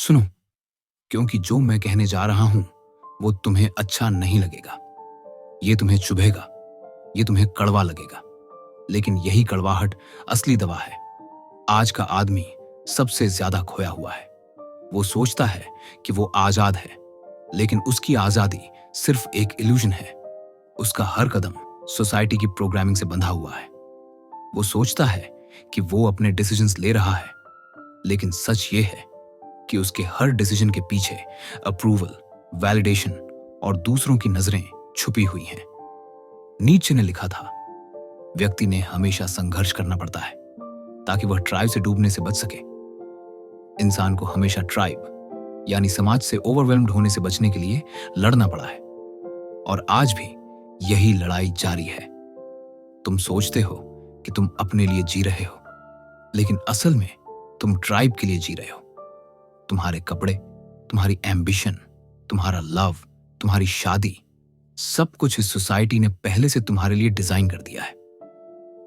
सुनो, क्योंकि जो मैं कहने जा रहा हूं वो तुम्हें अच्छा नहीं लगेगा। ये तुम्हें चुभेगा, ये तुम्हें कड़वा लगेगा, लेकिन यही कड़वाहट असली दवा है। आज का आदमी सबसे ज्यादा खोया हुआ है। वो सोचता है कि वो आजाद है, लेकिन उसकी आजादी सिर्फ एक इल्यूजन है। उसका हर कदम सोसाइटी की प्रोग्रामिंग से बंधा हुआ है। वो सोचता है कि वो अपने डिसीजंस ले रहा है, लेकिन सच ये है कि उसके हर डिसीजन के पीछे अप्रूवल, वैलिडेशन और दूसरों की नजरें छुपी हुई हैं। नीचे ने लिखा था, व्यक्ति ने हमेशा संघर्ष करना पड़ता है ताकि वह ट्राइब से डूबने से बच सके। इंसान को हमेशा ट्राइब यानी समाज से ओवरवेल्म्ड होने से बचने के लिए लड़ना पड़ा है, और आज भी यही लड़ाई जारी है। तुम सोचते हो कि तुम अपने लिए जी रहे हो, लेकिन असल में तुम ट्राइब के लिए जी रहे हो। तुम्हारे कपड़े, तुम्हारी एम्बिशन, तुम्हारा लव, तुम्हारी शादी, सब कुछ इस सोसाइटी ने पहले से तुम्हारे लिए डिजाइन कर दिया है।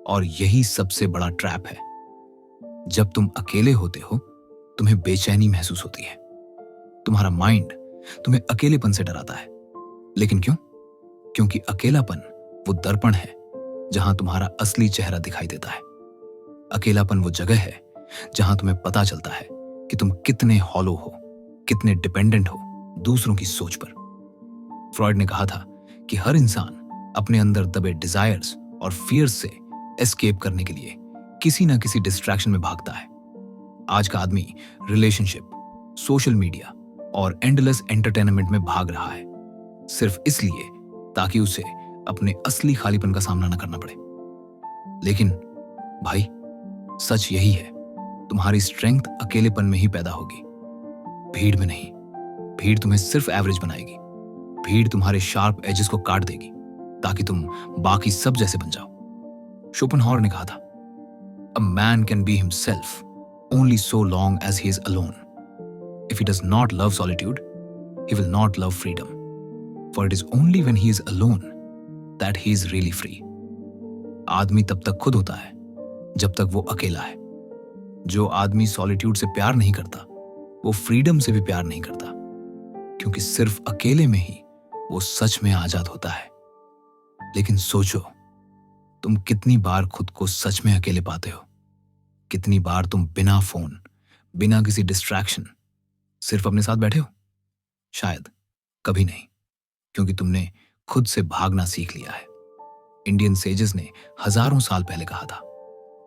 और यही सबसे बड़ा ट्रैप है। जब तुम अकेले होते हो, तुम्हें बेचैनी महसूस होती है। तुम्हारा माइंड तुम्हें अकेलेपन से डराता है। लेकिन क्यों? क्योंकि अकेलापन वो दर्पण है जहां तुम्हारा असली चेहरा दिखाई देता है। अकेलापन वो जगह है जहां तुम्हें पता चलता है कि तुम कितने हॉलो हो, कितने डिपेंडेंट हो दूसरों की सोच पर। फ्रॉइड ने कहा था कि हर इंसान अपने अंदर दबे डिजायर्स और फियर्स से एस्केप करने के लिए किसी ना किसी डिस्ट्रैक्शन में भागता है। आज का आदमी रिलेशनशिप, सोशल मीडिया और एंडलेस एंटरटेनमेंट में भाग रहा है, सिर्फ इसलिए ताकि उसे अपने असली खालीपन का सामना न करना पड़े। लेकिन भाई, सच यही है, तुम्हारी स्ट्रेंथ अकेलेपन में ही पैदा होगी, भीड़ में नहीं। भीड़ तुम्हें सिर्फ एवरेज बनाएगी। भीड़ तुम्हारे शार्प एजेस को काट देगी ताकि तुम बाकी सब जैसे बन जाओ। शोपेनहावर ने कहा था, a man can be himself only so long as he is alone. If he does not love solitude, he will not love freedom. For it is only when he is alone that he is really free. आदमी तब तक खुद होता है जब तक वो अकेला है। जो आदमी सॉलिट्यूड से प्यार नहीं करता, वो फ्रीडम से भी प्यार नहीं करता, क्योंकि सिर्फ अकेले में ही वो सच में आजाद होता है। लेकिन सोचो, तुम कितनी बार खुद को सच में अकेले पाते हो? कितनी बार तुम बिना फोन, बिना किसी डिस्ट्रैक्शन सिर्फ अपने साथ बैठे हो? शायद कभी नहीं, क्योंकि तुमने खुद से भागना सीख लिया है। इंडियन सेजेस ने हजारों साल पहले कहा था,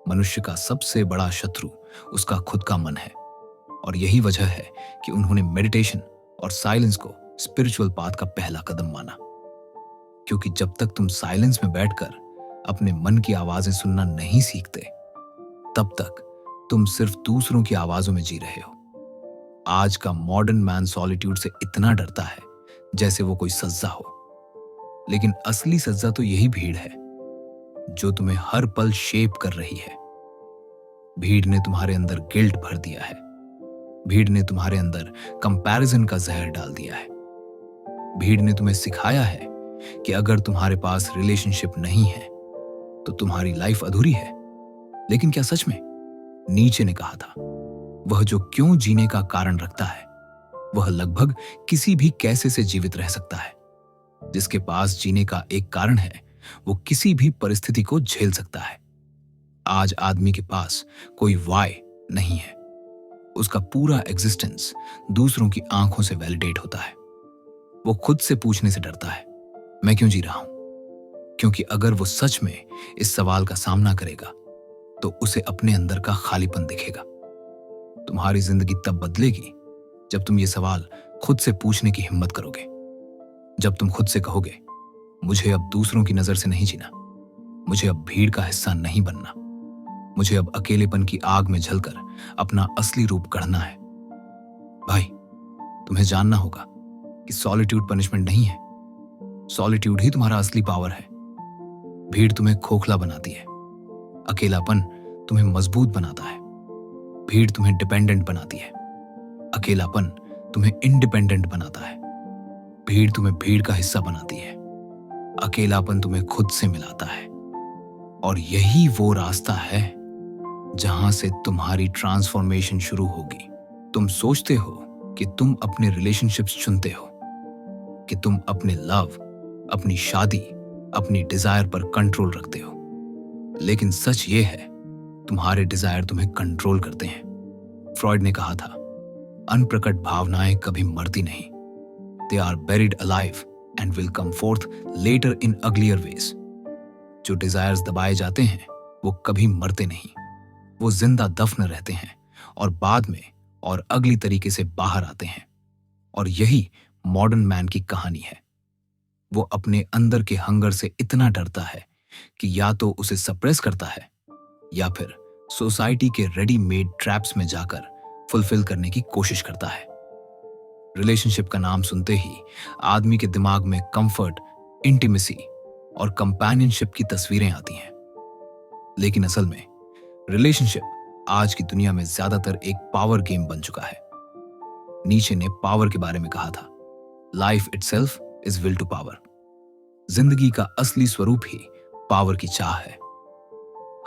मनुष्य का सबसे बड़ा शत्रु उसका खुद का मन है। और यही वजह है कि उन्होंने मेडिटेशन और साइलेंस को स्पिरिचुअल पाथ का पहला कदम माना। क्योंकि जब तक तुम साइलेंस में बैठकर अपने मन की आवाजें सुनना नहीं सीखते, तब तक तुम सिर्फ दूसरों की आवाजों में जी रहे हो। आज का मॉडर्न मैन सॉलिट्यूड से इतना डरता है जैसे वो कोई सज्जा हो, लेकिन असली सज्जा तो यही भीड़ है जो तुम्हें हर पल शेप कर रही है। भीड़ ने तुम्हारे अंदर गिल्ट भर दिया है। भीड़ ने तुम्हारे अंदर कंपैरिजन का जहर डाल दिया है। भीड़ ने तुम्हें सिखाया है कि अगर तुम्हारे पास रिलेशनशिप नहीं है तो तुम्हारी लाइफ अधूरी है। लेकिन क्या सच में? नीचे ने कहा था, वह जो क्यों जीने का कारण रखता है, वह लगभग किसी भी कैसे से जीवित रह सकता है। जिसके पास जीने का एक कारण है, वो किसी भी परिस्थिति को झेल सकता है। आज आदमी के पास कोई वाई नहीं है। उसका पूरा एग्जिस्टेंस दूसरों की आंखों से वैलिडेट होता है। वो खुद से पूछने से डरता है, मैं क्यों जी रहा हूं? क्योंकि अगर वो सच में इस सवाल का सामना करेगा तो उसे अपने अंदर का खालीपन दिखेगा। तुम्हारी जिंदगी तब बदलेगी जब तुम ये सवाल खुद से पूछने की हिम्मत करोगे। जब तुम खुद से कहोगे, मुझे अब दूसरों की नजर से नहीं जीना, मुझे अब भीड़ का हिस्सा नहीं बनना, मुझे अब अकेलेपन की आग में जलकर अपना असली रूप गढ़ना है। भाई, तुम्हें जानना होगा कि सॉलिट्यूड पनिशमेंट नहीं है। सॉलिट्यूड ही तुम्हारा असली पावर है। भीड़ तुम्हें खोखला बनाती है, अकेलापन तुम्हें मजबूत बनाता है। भीड़ तुम्हें डिपेंडेंट बनाती है, अकेलापन तुम्हें इंडिपेंडेंट बनाता है। भीड़ तुम्हें भीड़ का हिस्सा बनाती है, अकेलापन तुम्हें खुद से मिलाता है। और यही वो रास्ता है जहां से तुम्हारी ट्रांसफॉर्मेशन शुरू होगी। तुम सोचते हो कि तुम अपने रिलेशनशिप्स चुनते हो, कि तुम अपने लव, अपनी शादी, अपनी डिजायर पर कंट्रोल रखते हो। लेकिन सच ये है, तुम्हारे डिजायर तुम्हें कंट्रोल करते हैं। फ्रॉइड ने कहा था, अनप्रकट भावनाएं कभी मरती नहीं। They are buried alive and will come forth later in uglier ways. जो डिजायर्स दबाए जाते हैं वो कभी मरते नहीं, वो जिंदा दफन रहते हैं और बाद में और अगली तरीके से बाहर आते हैं। और यही मॉडर्न मैन की कहानी है। वो अपने अंदर के हंगर से इतना डरता है कि या तो उसे सप्रेस करता है या फिर सोसाइटी के रेडीमेड ट्रैप्स में जाकर फुलफिल करने की कोशिश करता है। रिलेशनशिप का नाम सुनते ही आदमी के दिमाग में कंफर्ट, इंटीमेसी और कंपेनियनशिप की तस्वीरें आती हैं। लेकिन असल में रिलेशनशिप आज की दुनिया में ज्यादातर एक पावर गेम बन चुका है। नीचे ने पावर के बारे में कहा था, life itself is will to power. जिंदगी का असली स्वरूप ही पावर की चाह है।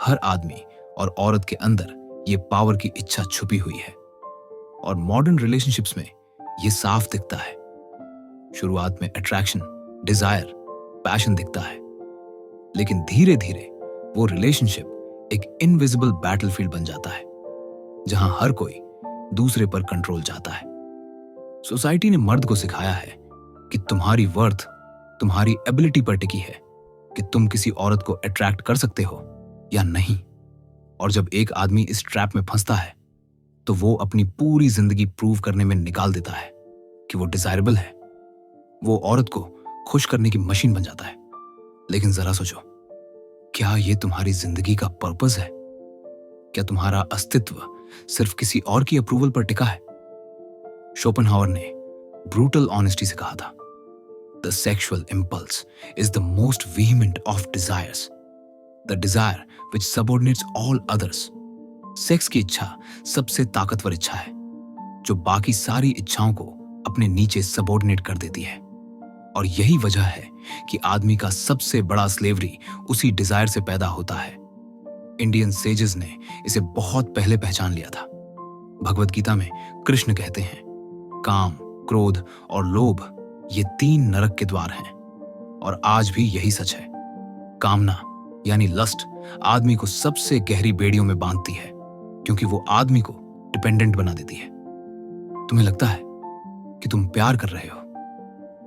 हर आदमी और औरत के अंदर ये पावर की इच्छा छुपी हुई है और मॉडर्न रिलेशनशिप्स में ये साफ दिखता है। शुरुआत में अट्रैक्शन, डिजायर, पैशन दिखता है, लेकिन धीरे धीरे वो रिलेशनशिप एक इनविजिबल बैटलफील्ड बन जाता है जहां हर कोई दूसरे पर कंट्रोल चाहता है। सोसाइटी ने मर्द को सिखाया है कि तुम्हारी वर्थ तुम्हारी एबिलिटी पर टिकी है कि तुम किसी औरत को अट्रैक्ट कर सकते हो या नहीं। और जब एक आदमी इस ट्रैप में फंसता है तो वो अपनी पूरी जिंदगी प्रूव करने में निकाल देता है कि वो डिजायरेबल है। वो औरत को खुश करने की मशीन बन जाता है। लेकिन जरा सोचो, क्या ये तुम्हारी जिंदगी का पर्पस है? क्या तुम्हारा अस्तित्व सिर्फ किसी और की अप्रूवल पर टिका है? शोपेनहावर ने ब्रूटल ऑनेस्टी से कहा था, the sexual impulse is the most vehement of desires, the desire which subordinates all others. Sex की इच्छा सबसे ताकतवर इच्छा है जो बाकी सारी इच्छाओं को अपने नीचे सबऑर्डिनेट कर देती है। और यही वजह है कि आदमी का सबसे बड़ा स्लेवरी उसी डिजायर से पैदा होता है। इंडियन सेजेस ने इसे बहुत पहले पहचान लिया था। भगवत गीता में कृष्ण कहते हैं, काम, क्रोध और लोभ ये 3 नरक के द्वार हैं। और आज भी यही सच है। कामना यानी लस्ट आदमी को सबसे गहरी बेड़ियों में बांधती है क्योंकि वो आदमी को डिपेंडेंट बना देती है। तुम्हें लगता है कि तुम प्यार कर रहे हो,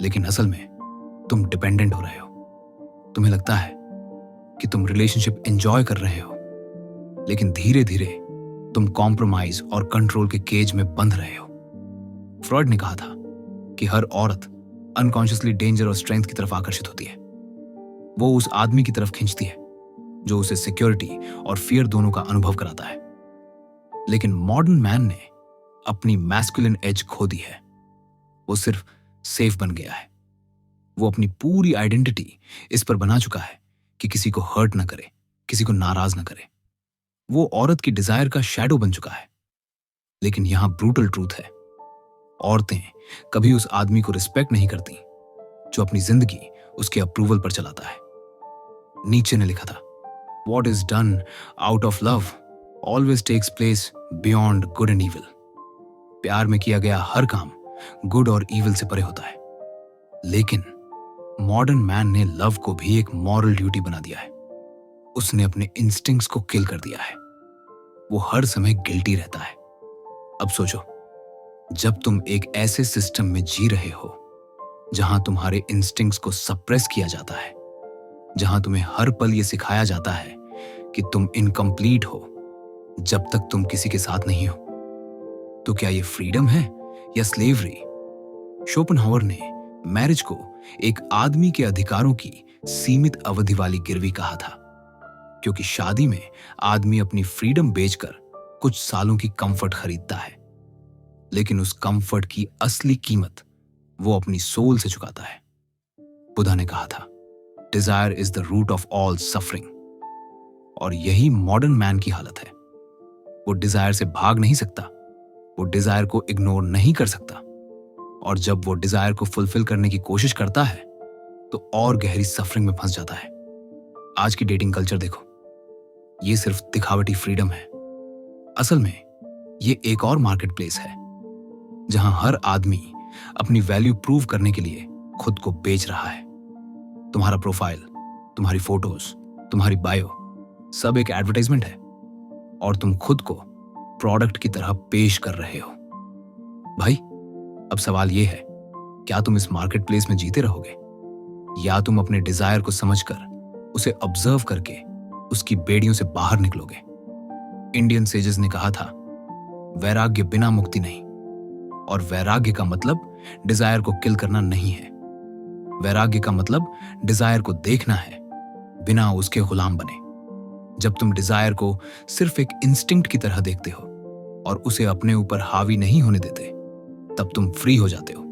लेकिन असल में तुम डिपेंडेंट हो रहे हो। तुम्हें लगता है कि तुम रिलेशनशिप एंजॉय कर रहे हो, लेकिन धीरे धीरे तुम कॉम्प्रोमाइज और कंट्रोल के केज में बंध रहे हो। फ्रॉइड ने कहा था कि हर औरत अनकॉन्शियसली डेंजर और स्ट्रेंथ की तरफ आकर्षित होती है। वो उस आदमी की तरफ खींचती है जो उसे सिक्योरिटी और फियर दोनों का अनुभव कराता है। लेकिन मॉडर्न मैन ने अपनी मैस्कुलिन एज खो दी है। वो सिर्फ सेफ बन गया है। वो अपनी पूरी आइडेंटिटी इस पर बना चुका है कि किसी को हर्ट ना करे, किसी को नाराज ना करे। वो औरत की डिजायर का शैडो बन चुका है। लेकिन यहां ब्रूटल ट्रूथ है, औरतें कभी उस आदमी को रिस्पेक्ट नहीं करती जो अपनी जिंदगी उसके अप्रूवल पर चलाता है। नीचे ने लिखा था, what is done out of love always takes place beyond good and evil. प्यार में किया गया हर काम गुड और ईविल से परे होता है। लेकिन मॉडर्न मैन ने लव को भी एक मॉरल ड्यूटी बना दिया है। उसने अपने इंस्टिंक्ट्स को किल कर दिया है। वो हर समय गिल्टी रहता है। अब सोचो, जब तुम एक ऐसे सिस्टम में जी रहे हो जहां तुम्हारे इंस्टिंक्ट्स को सप्रेस किया जाता है, जहां तुम्हें हर पल ये सिखाया जाता है कि तुम इनकम्प्लीट हो जब तक तुम किसी के साथ नहीं हो, तो क्या ये फ्रीडम है या स्लेवरी? शोपेनहावर ने मैरिज को एक आदमी के अधिकारों की सीमित अवधि वाली गिरवी कहा था, क्योंकि शादी में आदमी अपनी फ्रीडम बेचकर कुछ सालों की कंफर्ट खरीदता है, लेकिन उस कंफर्ट की असली कीमत वो अपनी सोल से चुकाता है। बुद्धा ने कहा था, desire is the root of all suffering. और यही मॉडर्न मैन की हालत है। वो डिजायर से भाग नहीं सकता, वो डिजायर को इग्नोर नहीं कर सकता, और जब वो डिजायर को फुलफिल करने की कोशिश करता है तो और गहरी सफरिंग में फंस जाता है। आज की डेटिंग कल्चर देखो, ये सिर्फ दिखावटी फ्रीडम है। असल में ये एक और मार्केट प्लेस है जहां हर आदमी अपनी वैल्यू प्रूव करने के लिए खुद को बेच रहा है। तुम्हारा प्रोफाइल, तुम्हारी फोटोज, तुम्हारी बायो सब एक एडवर्टाइजमेंट है और तुम खुद को प्रोडक्ट की तरह पेश कर रहे हो। भाई, अब सवाल यह है, क्या तुम इस मार्केट प्लेस में जीते रहोगे या तुम अपने डिजायर को समझकर उसे ऑब्जर्व करके उसकी बेड़ियों से बाहर निकलोगे? इंडियन सेजेस ने कहा था, वैराग्य बिना मुक्ति नहीं। और वैराग्य का मतलब डिजायर को किल करना नहीं है। वैराग्य का मतलब डिजायर को देखना है, बिना उसके गुलाम बने। जब तुम डिजायर को सिर्फ एक इंस्टिंक्ट की तरह देखते हो और उसे अपने ऊपर हावी नहीं होने देते, तब तुम फ्री हो जाते हो।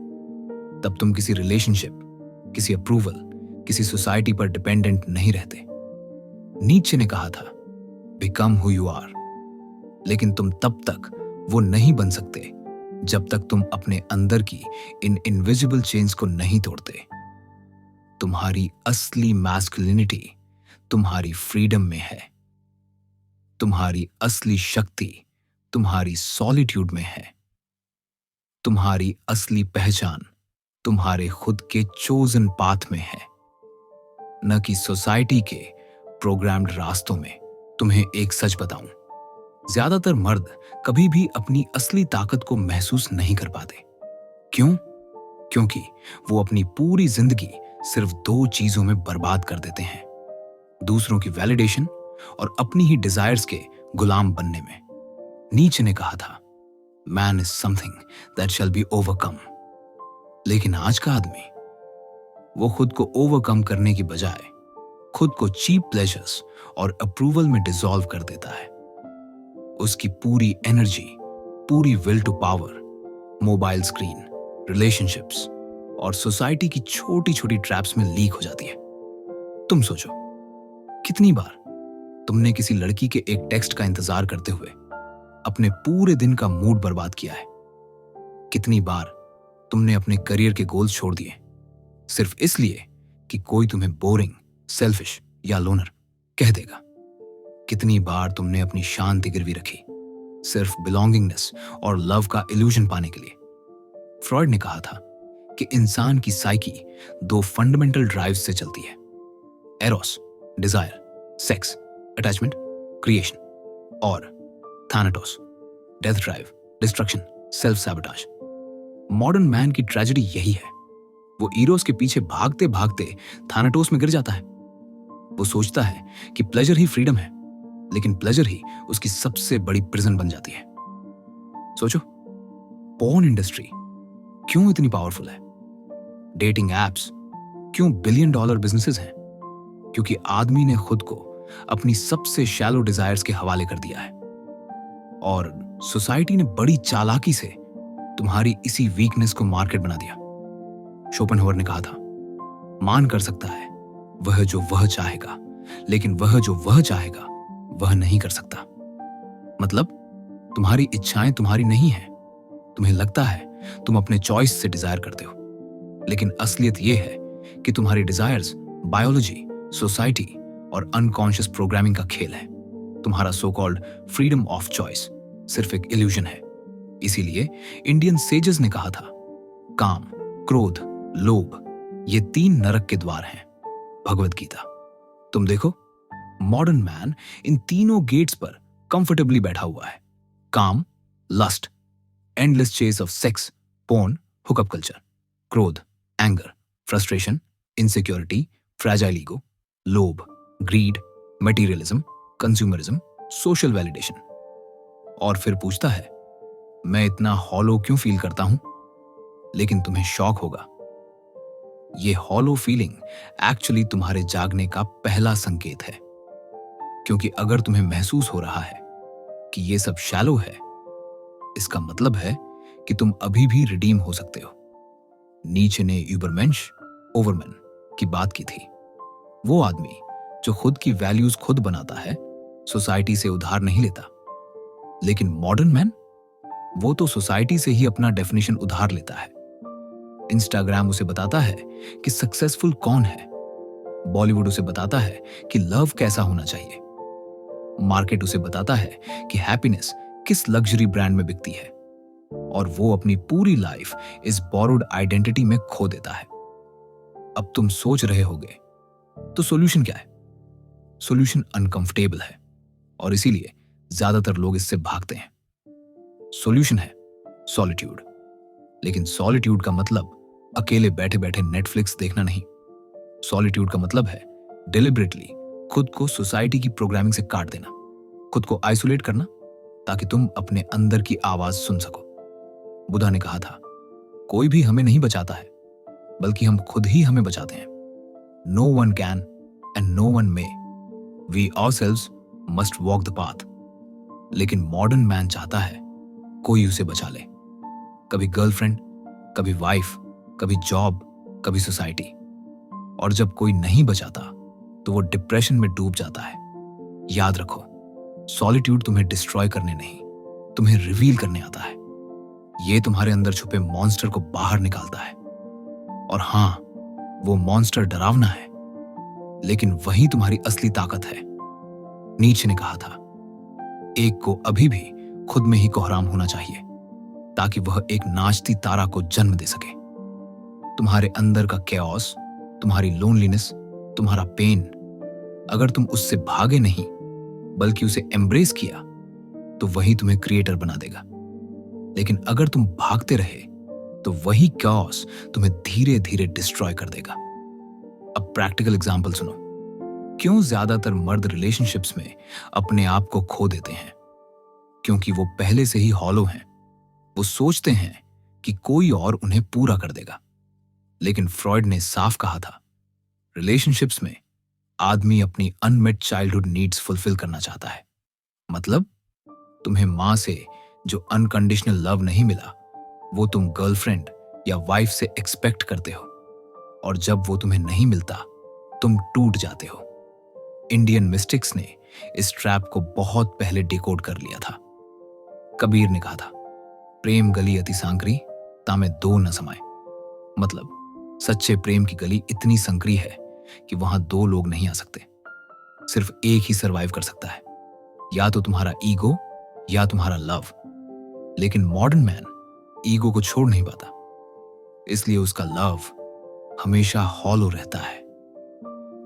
तब तुम किसी रिलेशनशिप, किसी अप्रूवल, किसी सोसाइटी पर डिपेंडेंट नहीं रहते। नीचे ने कहा था, बिकम हु यू आर। लेकिन तुम तब तक वो नहीं बन सकते जब तक तुम अपने अंदर की इन इनविजिबल चेन्स को नहीं तोड़ते। तुम्हारी असली मैस्कुलिनिटी तुम्हारी फ्रीडम में है। तुम्हारी असली शक्ति तुम्हारी सॉलिट्यूड में है। तुम्हारी असली पहचान तुम्हारे खुद के चोजन पाथ में है, न कि सोसाइटी के प्रोग्राम्ड रास्तों में। तुम्हें एक सच बताऊं, ज्यादातर मर्द कभी भी अपनी असली ताकत को महसूस नहीं कर पाते। क्यों? क्योंकि वो अपनी पूरी जिंदगी सिर्फ दो चीजों में बर्बाद कर देते हैं, दूसरों की वैलिडेशन और अपनी ही डिजायर्स के गुलाम बनने में। नीचे ने कहा था, man is something that shall be overcome. लेकिन आज का आदमी, वो खुद को ओवरकम करने की बजाय खुद को चीप प्लेजर्स और अप्रूवल में डिसॉल्व कर देता है। उसकी पूरी एनर्जी, पूरी will to power mobile screen, relationships और सोसाइटी की छोटी छोटी ट्रैप्स में लीक हो जाती है। तुम सोचो, कितनी बार तुमने किसी लड़की के एक टेक्स्ट का इंतजार करते हुए अपने पूरे दिन का मूड बर्बाद किया है? कितनी बार तुमने अपने करियर के गोल्स छोड़ दिए सिर्फ इसलिए कि कोई तुम्हें बोरिंग, सेल्फिश या लोनर कह देगा? कितनी बार तुमने अपनी शांति गिरवी रखी सिर्फ बिलोंगिंगनेस और लव का इल्यूजन पाने के लिए? फ्रॉइड ने कहा था कि इंसान की साइकी दो फंडामेंटल ड्राइव्स से चलती है, Eros desire, sex, attachment, creation, और Thanatos death drive, destruction, self sabotage. Modern man की ट्रेजेडी यही है, वो इरोस के पीछे भागते भागते थैनाटोस में गिर जाता है। वो सोचता है कि प्लेजर ही फ्रीडम है, लेकिन प्लेजर ही उसकी सबसे बड़ी प्रिजन बन जाती है। सोचो, पोर्न इंडस्ट्री क्यों इतनी पावरफुल है? डेटिंग एप्स क्यों $1 बिलियन बिजनेसेस हैं? क्योंकि आदमी ने खुद को अपनी सबसे शैलो डिजायर्स के हवाले कर दिया है। और सोसाइटी ने बड़ी चालाकी से तुम्हारी इसी वीकनेस को मार्केट बना दिया। शोपेनहावर ने कहा था, मान कर सकता है वह जो वह चाहेगा, लेकिन वह जो वह चाहेगा वह नहीं कर सकता। मतलब तुम्हारी इच्छाएं तुम्हारी नहीं है। तुम्हें लगता है तुम अपने चॉइस से डिजायर करते हो, लेकिन असलियत यह है कि तुम्हारी डिजायर्स बायोलॉजी, सोसाइटी और अनकॉन्शियस प्रोग्रामिंग का खेल है। तुम्हारा so called freedom of choice सिर्फ एक इल्यूजन है। इसीलिए इंडियन सेजेस ने कहा था, काम, क्रोध, लोभ ये 3 नरक के द्वार हैं। भगवत गीता। तुम देखो, मॉडर्न मैन इन तीनों गेट्स पर कंफर्टेबली बैठा हुआ है। काम, lust, endless chase of sex, porn, hookup culture. क्रोध, anger, frustration, insecurity, fragile ego. लोभ, greed, materialism, consumerism, social validation. और फिर पूछता है, मैं इतना हॉलो क्यों फील करता हूं? लेकिन तुम्हें शॉक होगा, ये हॉलो फीलिंग एक्चुअली तुम्हारे जागने का पहला संकेत है। क्योंकि अगर तुम्हें महसूस हो रहा है कि ये सब शैलो है, इसका मतलब है कि तुम अभी भी रिडीम हो सकते हो। नीचे ने यूबरमेंश, ओवरमैन की बात की थी। वो आदमी जो खुद की वैल्यूज खुद बनाता है, सोसाइटी से उधार नहीं लेता। लेकिन मॉडर्न मैन, वो तो सोसाइटी से ही अपना डेफिनेशन उधार लेता है। इंस्टाग्राम उसे बताता है कि सक्सेसफुल कौन है, बॉलीवुड उसे बताता है कि लव कैसा होना चाहिए, मार्केट उसे बताता है कि हैप्पीनेस किस लग्जरी ब्रांड में बिकती है। और वो अपनी पूरी लाइफ इस बोरोड आइडेंटिटी में खो देता है। अब तुम सोच रहे होगे, तो सॉल्यूशन क्या है? सॉल्यूशन अनकंफर्टेबल है और इसीलिए ज्यादातर लोग इससे भागते हैं। सॉल्यूशन है सॉलिट्यूड। लेकिन सॉलिट्यूड का मतलब अकेले बैठे बैठे नेटफ्लिक्स देखना नहीं। सॉलिट्यूड का मतलब है डिलिबरेटली खुद को सोसाइटी की प्रोग्रामिंग से काट देना, खुद को आइसोलेट करना, ताकि तुम अपने अंदर की आवाज सुन सको। बुद्धा ने कहा था, कोई भी हमें नहीं बचाता है, बल्कि हम खुद ही हमें बचाते हैं। No one can and no one may, we ourselves must walk the path. लेकिन मॉडर्न मैन चाहता है कोई उसे बचा ले। कभी गर्लफ्रेंड, कभी वाइफ, कभी जॉब, कभी सोसाइटी। और जब कोई नहीं बचाता तो वो डिप्रेशन में डूब जाता है। याद रखो, सॉलिट्यूड तुम्हें डिस्ट्रॉय करने नहीं, तुम्हें रिवील करने आता है। ये तुम्हारे अंदर छुपे मॉन्स्टर को बाहर निकालता है। और हां, वो मॉन्स्टर डरावना है, लेकिन वही तुम्हारी असली ताकत है। नीचे ने कहा था, एक को अभी भी खुद में ही कोहराम होना चाहिए, ताकि वह एक नाचती तारा को जन्म दे सके। तुम्हारे अंदर का कैओस, तुम्हारी लोनलीनेस, तुम्हारा पेन, अगर तुम उससे भागे नहीं बल्कि उसे एम्ब्रेस किया, तो वही तुम्हें क्रिएटर बना देगा। लेकिन अगर तुम भागते रहे तो वही कैओस तुम्हें धीरे धीरे डिस्ट्रॉय कर देगा। अब प्रैक्टिकल एग्जांपल सुनो। क्यों ज्यादातर मर्द रिलेशनशिप्स में अपने आप को खो देते हैं? क्योंकि वो पहले से ही हॉलो हैं। वो सोचते हैं कि कोई और उन्हें पूरा कर देगा। लेकिन फ्रॉइड ने साफ कहा था, रिलेशनशिप्स में आदमी अपनी अनमेट चाइल्डहुड नीड्स फुलफिल करना चाहता है। मतलब तुम्हें मां से जो अनकंडीशनल लव नहीं मिला, वो तुम गर्लफ्रेंड या वाइफ से एक्सपेक्ट करते हो। और जब वो तुम्हें नहीं मिलता, तुम टूट जाते हो। इंडियन मिस्टिक्स ने इस ट्रैप को बहुत पहले डिकोड कर लिया था। कबीर ने कहा था, प्रेम गली अति सांकरी, तामे दो न समाए। मतलब सच्चे प्रेम की गली इतनी संकरी है कि वहां दो लोग नहीं आ सकते। सिर्फ एक ही सरवाइव कर सकता है, या तो तुम्हारा ईगो या तुम्हारा लव। लेकिन मॉडर्न मैन ईगो को छोड़ नहीं पाता, इसलिए उसका लव हमेशा हॉलो रहता है।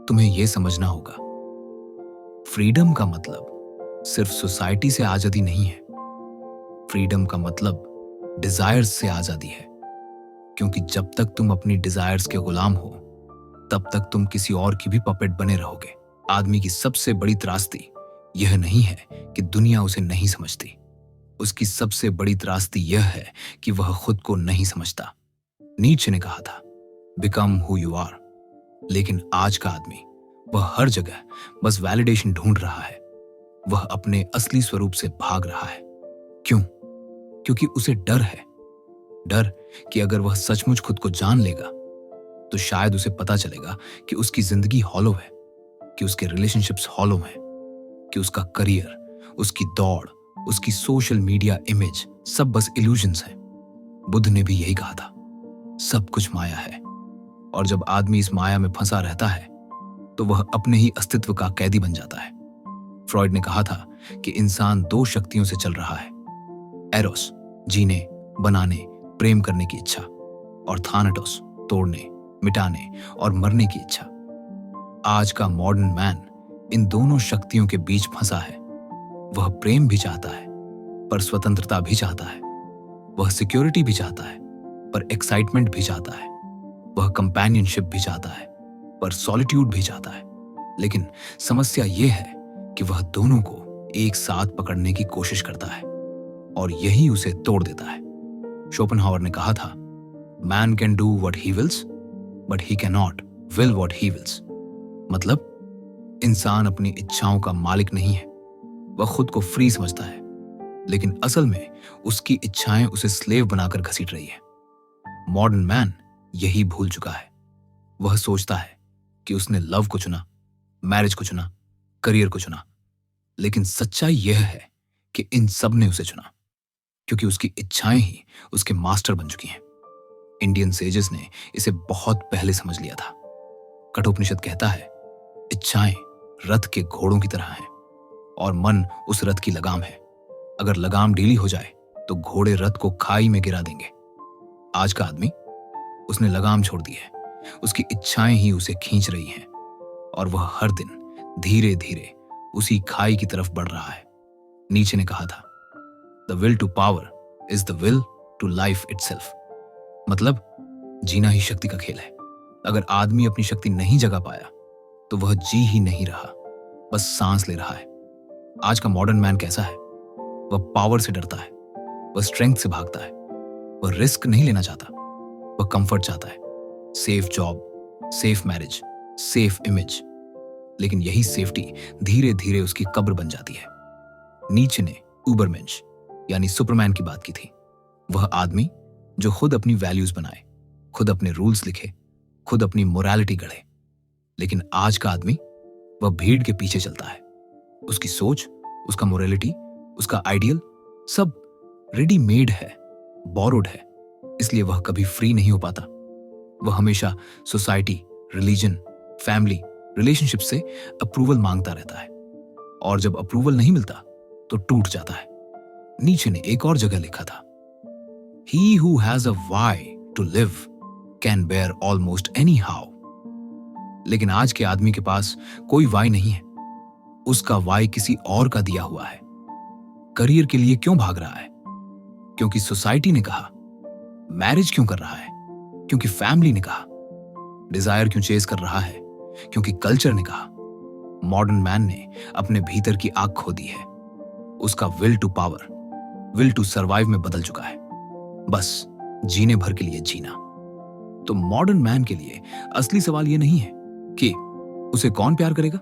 तुम्हें यह समझना होगा, फ्रीडम का मतलब सिर्फ सोसाइटी से आजादी नहीं है। फ्रीडम का मतलब डिजायर्स से आजादी है। क्योंकि जब तक तुम अपनी डिजायर्स के गुलाम हो, तब तक तुम किसी और की भी पपेट बने रहोगे। आदमी की सबसे बड़ी त्रासदी यह नहीं है कि दुनिया उसे नहीं समझती। उसकी सबसे बड़ी त्रासदी यह है कि वह खुद को नहीं समझता। नीचे ने कहा था, बिकम हु यू आर। लेकिन आज का आदमी, वह हर जगह बस वैलिडेशन ढूंढ रहा है। वह अपने असली स्वरूप से भाग रहा है। क्यों? क्योंकि उसे डर है। डर कि अगर वह सचमुच खुद को जान लेगा, तो शायद उसे पता चलेगा कि उसकी जिंदगी हॉलो है, कि उसके रिलेशनशिप्स हॉलो हैं, कि उसका करियर, उसकी दौड़, उसकी सोशल मीडिया इमेज सब बस इल्यूजन्स हैं। बुद्ध ने भी यही कहा था, सब कुछ माया है। और जब आदमी इस माया में फंसा रहता है, तो वह अपने ही अस्तित्व का कैदी बन जाता है। फ्रॉइड ने कहा था कि इंसान दो शक्तियों से चल रहा है, एरोस, जीने, बनाने, प्रेम करने की इच्छा, और थानाटोस, तोड़ने, मिटाने और मरने की इच्छा। आज का मॉडर्न मैन इन दोनों शक्तियों के बीच फंसा है। वह प्रेम भी चाहता है, पर स्वतंत्रता भी चाहता है। वह सिक्योरिटी भी चाहता है, पर एक्साइटमेंट भी चाहता है। वह कंपेनियनशिप भी चाहता है, पर सॉलिट्यूड भी चाहता है। लेकिन समस्या यह है कि वह दोनों को एक साथ पकड़ने की कोशिश करता है, और यही उसे तोड़ देता है। शोपेनहावर ने कहा था, man can do what he wills, but he can not will what he wills. मतलब इंसान अपनी इच्छाओं का मालिक नहीं है। वह खुद को फ्री समझता है, लेकिन असल में उसकी इच्छाएं उसे स्लेव बनाकर घसीट रही है। मॉडर्न मैन यही भूल चुका है। वह सोचता है कि उसने लव को चुना, मैरिज को चुना, करियर को चुना। लेकिन सच्चाई यह है कि इन सब ने उसे चुना, क्योंकि उसकी इच्छाएं ही उसके मास्टर बन चुकी हैं। इंडियन सेजेस ने इसे बहुत पहले समझ लिया था। कठोपनिषद कहता है, इच्छाएं रथ के घोड़ों की तरह हैं, और मन उस रथ की लगाम है। अगर लगाम ढीली हो जाए तो घोड़े रथ को खाई में गिरा देंगे। आज का आदमी, उसने लगाम छोड़ दी है। उसकी इच्छाएं ही उसे खींच रही हैं और वह हर दिन धीरे धीरे उसी खाई की तरफ बढ़ रहा है। नीचे ने कहा था, the will to power is the will to life itself. मतलब जीना ही शक्ति का खेल है। अगर आदमी अपनी शक्ति नहीं जगा पाया तो वह जी ही नहीं रहा, बस सांस ले रहा है। आज का मॉडर्न मैन कैसा है? वह पावर से डरता है, वह स्ट्रेंथ से भागता है, वह रिस्क नहीं लेना चाहता, वह कंफर्ट चाहता है, safe job, safe marriage, safe image. लेकिन यही सेफ्टी धीरे धीरे उसकी कब्र बन जाती है। नीचे ने उबरमेंश यानी सुपरमैन की बात की थी। वह आदमी जो खुद अपनी वैल्यूज बनाए, खुद अपने रूल्स लिखे, खुद अपनी मोरालिटी गढ़े। लेकिन आज का आदमी, वह भीड़ के पीछे चलता है। उसकी सोच, उसका मोरालिटी, उसका आइडियल सब रेडीमेड है, बोरोड है। इसलिए वह कभी फ्री नहीं हो पाता। वह हमेशा सोसाइटी, रिलीजन, फैमिली, रिलेशनशिप से अप्रूवल मांगता रहता है और जब अप्रूवल नहीं मिलता तो टूट जाता है। नीचे ने एक और जगह लिखा था, He who has a why to live can bear almost anyhow। लेकिन आज के आदमी के पास कोई वाई नहीं है। उसका वाई किसी और का दिया हुआ है। करियर के लिए क्यों भाग रहा है? क्योंकि सोसाइटी ने कहा। मैरिज क्यों कर रहा है? क्योंकि फैमिली ने कहा। डिजायर क्यों चेज कर रहा है? क्योंकि कल्चर ने कहा। मॉडर्न मैन ने अपने भीतर की आग खो दी है। उसका will to power, will to survive में बदल चुका है। बस जीने भर के लिए जीना। तो मॉडर्न मैन के लिए असली सवाल यह नहीं है कि उसे कौन प्यार करेगा,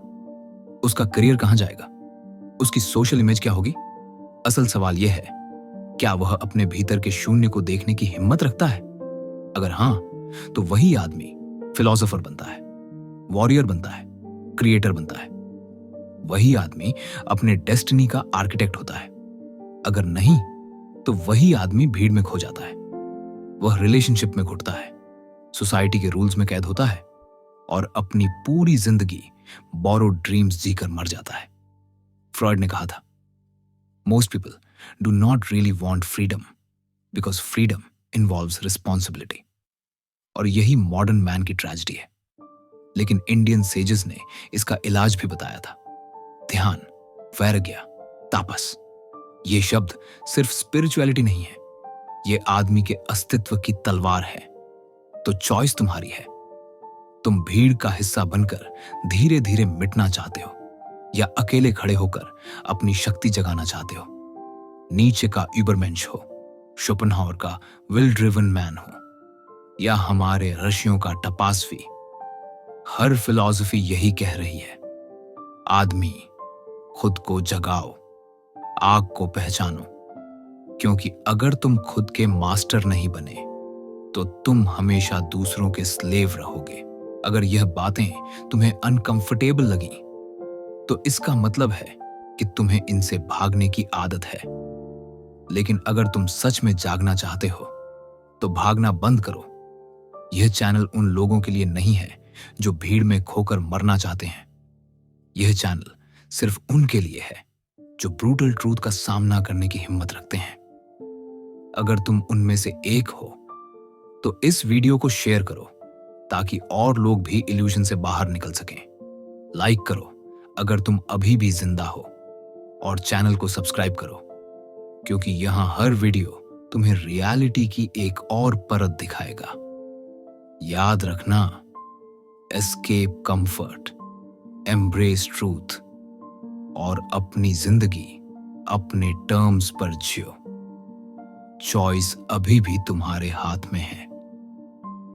उसका करियर कहां जाएगा, उसकी सोशल इमेज क्या होगी। असल सवाल यह है, क्या वह अपने भीतर के शून्य को देखने की हिम्मत रखता है? अगर हां, तो वही आदमी फिलोसोफर बनता है, वॉरियर बनता है, क्रिएटर बनता है। वही आदमी अपने डेस्टिनी का आर्किटेक्ट होता है। अगर नहीं, तो वही आदमी भीड़ में खो जाता है। वह रिलेशनशिप में घुटता है, सोसाइटी के रूल्स में कैद होता है और अपनी पूरी जिंदगी बोरोड ड्रीम्स जीकर मर जाता है। फ्रॉइड ने कहा था, most people do not really want freedom because freedom involves responsibility. और यही मॉडर्न मैन की ट्रेजेडी है। लेकिन इंडियन सेजेस ने इसका इलाज भी बताया था। ध्यान, वैराग्य, तापस। ये शब्द सिर्फ स्पिरिचुअलिटी नहीं है, ये आदमी के अस्तित्व की तलवार है। तो चॉइस तुम्हारी है। तुम भीड़ का हिस्सा बनकर धीरे धीरे मिटना चाहते हो या अकेले खड़े होकर अपनी शक्ति जगाना चाहते हो। नीचे का यूबरमेंश हो, शोपेनहावर का विल ड्रिवन मैन हो, या हमारे ऋषियों का टपासवी। हर फिलॉसफी यही कह रही है, आदमी खुद को जगाओ, आग को पहचानो। क्योंकि अगर तुम खुद के मास्टर नहीं बने तो तुम हमेशा दूसरों के स्लेव रहोगे। अगर यह बातें तुम्हें अनकंफर्टेबल लगी तो इसका मतलब है कि तुम्हें इनसे भागने की आदत है। लेकिन अगर तुम सच में जागना चाहते हो तो भागना बंद करो। यह चैनल उन लोगों के लिए नहीं है जो भीड़ में खोकर मरना चाहते हैं। यह चैनल सिर्फ उनके लिए है जो ब्रूटल ट्रूथ का सामना करने की हिम्मत रखते हैं। अगर तुम उनमें से एक हो तो इस वीडियो को शेयर करो ताकि और लोग भी इल्यूजन से बाहर निकल सकें। लाइक करो अगर तुम अभी भी जिंदा हो और चैनल को सब्सक्राइब करो, क्योंकि यहां हर वीडियो तुम्हें रियलिटी की एक और परत दिखाएगा। याद रखना, एस्केप कंफर्ट, एम्ब्रेस ट्रूथ और अपनी जिंदगी अपने टर्म्स पर जियो। चॉइस अभी भी तुम्हारे हाथ में है।